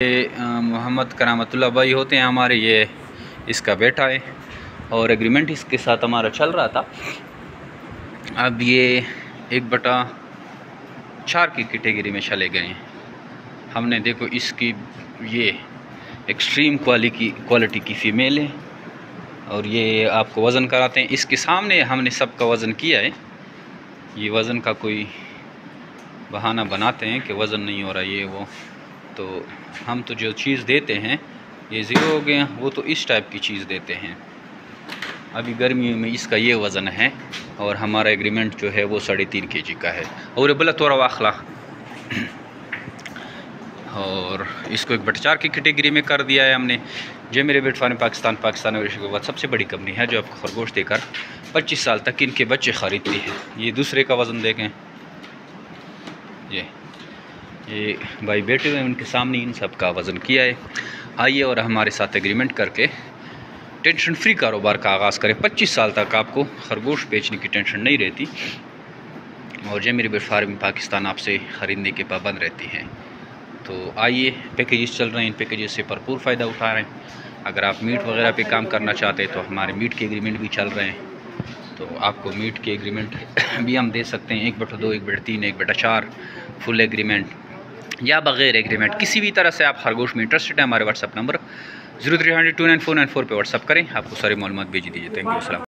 मोहम्मद करामतुल्लाह भाई होते हैं हमारे, ये इसका बेटा है और एग्रीमेंट इसके साथ हमारा चल रहा था। अब ये 1/4 की कैटेगरी में चले गए हैं। हमने देखो इसकी ये एक्सट्रीम क्वालिटी की फ़ीमेल है और ये आपको वज़न कराते हैं। इसके सामने हमने सबका वज़न किया है। ये वज़न का कोई बहाना बनाते हैं कि वज़न नहीं हो रहा ये वो, तो हम तो जो चीज़ देते हैं ये ज़ीरो हो गया, वो तो इस टाइप की चीज़ देते हैं। अभी गर्मियों में इसका ये वज़न है और हमारा एग्रीमेंट जो है वो 3.5 kg का है। और बला तोरा वाखला और इसको 1/4 की कैटेगरी में कर दिया है हमने। जो मेरे बेट फार्म पाकिस्तान के बाद सबसे बड़ी कंपनी है जो आपको खरगोश देकर 25 साल तक इनके बच्चे ख़रीदती है। ये दूसरे का वज़न देखें, ये भाई बेटे हुए उनके सामने इन सब का वज़न किया है। आइए और हमारे साथ एग्रीमेंट करके टेंशन फ्री कारोबार का आगाज़ करें। 25 साल तक आपको खरगोश बेचने की टेंशन नहीं रहती और जो मेरी बेट फार्म पाकिस्तान आपसे ख़रीदने के पाबंद रहती हैं। तो आइए, पैकेजेस चल रहे हैं, इन पैकेजेस से भरपूर फ़ायदा उठा रहे हैं। अगर आप मीट वगैरह पे काम करना चाहते हैं तो हमारे मीट के एग्रीमेंट भी चल रहे हैं, तो आपको मीट के एग्रीमेंट भी हम दे सकते हैं। 1/2, 1/3, 1/4 फुल एग्रीमेंट या बग़ैर एग्रीमेंट, किसी भी तरह से आप खरगोश में इंटरेस्टेड है। हमारे व्हाट्सअप नंबर 0300299494 पे व्हाट्सअप करें, आपको सारी मालूमात भेज दीजिए। Thank you.